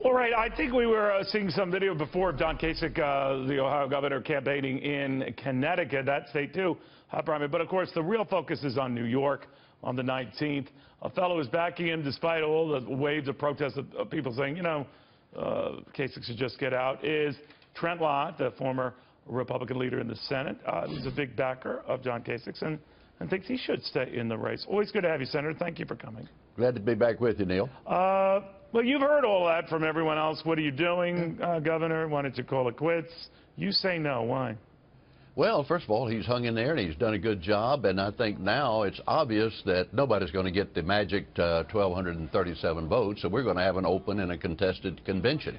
All right, I think we were seeing some video before of John Kasich, the Ohio governor, campaigning in Connecticut, that state too, hot primary. But of course, the real focus is on New York on the 19th. A fellow is backing him despite all the waves of protests of people saying, you know, Kasich should just get out, is Trent Lott, the former Republican leader in the Senate. He's a big backer of John Kasich and thinks he should stay in the race. Always good to have you, Senator. Thank you for coming. Glad to be back with you, Neil. Well, you've heard all that from everyone else. What are you doing, Governor? Why don't you call it quits? You say no. Why? Well, first of all, he's hung in there and he's done a good job, and I think now it's obvious that nobody's going to get the magic 1,237 votes, so we're going to have an open and a contested convention.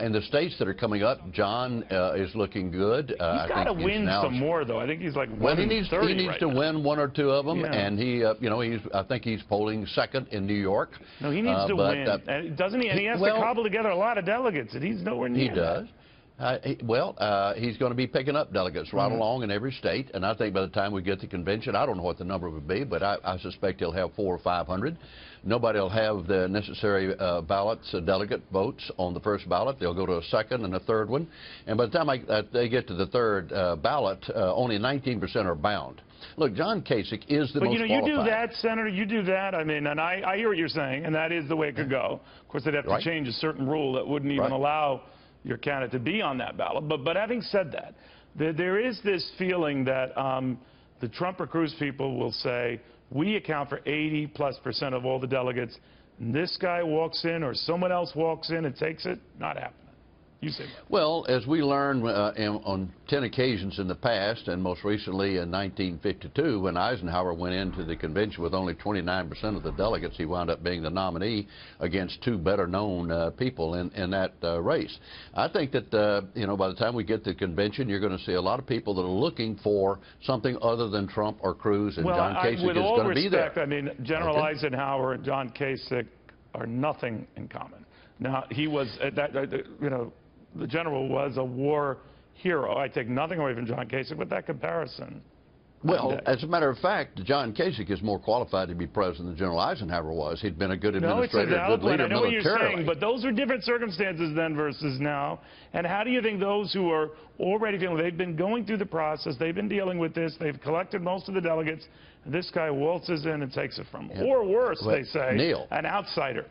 In the states that are coming up, John is looking good. He's got to win some more, though. I think he's like he needs to win one or two of them, yeah. And he, I think he's polling second in New York. No, he needs to win, doesn't he? And he has to cobble together a lot of delegates, and he's nowhere near. He does. He's going to be picking up delegates right along in every state, and I think by the time we get to convention, I don't know what the number would be, but I suspect he'll have 400 or 500. Nobody will have the necessary ballots, delegate votes on the first ballot. They'll go to a second and a third one, and by the time they get to the third ballot, only 19% are bound. Look, John Kasich is the most qualified. You do that, Senator, you do that. I mean, and I hear what you're saying, and that is the way it could go. Of course, they'd have to change a certain rule that wouldn't even allow your candidate to be on that ballot. But having said that, there is this feeling that the Trump or Cruz people will say, we account for 80+% of all the delegates. And this guy walks in or someone else walks in and takes it. Not happening. You say that. Well, as we learned on 10 occasions in the past, and most recently in 1952, when Eisenhower went into the convention with only 29% of the delegates, he wound up being the nominee against two better-known people in that race. I think that, by the time we get to the convention, you're going to see a lot of people that are looking for something other than Trump or Cruz, and John Kasich is going to be there. I mean, General Eisenhower and John Kasich are nothing in common. Now, he was, the general was a war hero. I take nothing away from John Kasich with that comparison. Well, as a matter of fact, John Kasich is more qualified to be president than General Eisenhower was. He'd been a good administrator, a good leader militarily. I know what you're saying, but those are different circumstances then versus now. And how do you think those who are already feeling they've been going through the process, they've been dealing with this, they've collected most of the delegates, and this guy waltzes in and takes it from them? Or worse, they say, Neil, an outsider.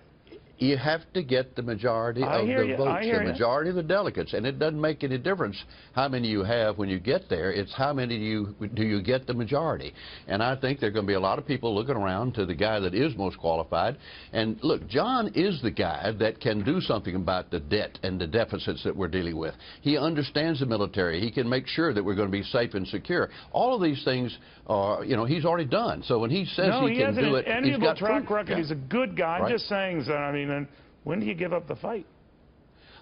You have to get the majority of the votes, the majority of the delegates, and it doesn't make any difference how many you have when you get there. It's how many do you get the majority. And I think there are going to be a lot of people looking around to the guy that is most qualified. And look, John is the guy that can do something about the debt and the deficits that we're dealing with. He understands the military. He can make sure that we're going to be safe and secure. All of these things are, he's already done. So when he says he can do it, he's got track record. Yeah. He's a good guy. I'm just saying, so, I mean, and when do you give up the fight?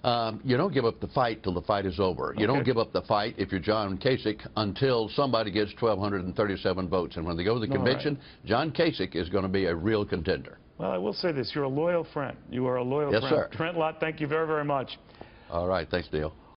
You don't give up the fight till the fight is over. Okay. You don't give up the fight if you're John Kasich until somebody gets 1,237 votes. And when they go to the convention, John Kasich is going to be a real contender. Well, I will say this. You're a loyal friend. You are a loyal friend. Yes, sir. Trent Lott, thank you very, very much. All right. Thanks, Neil.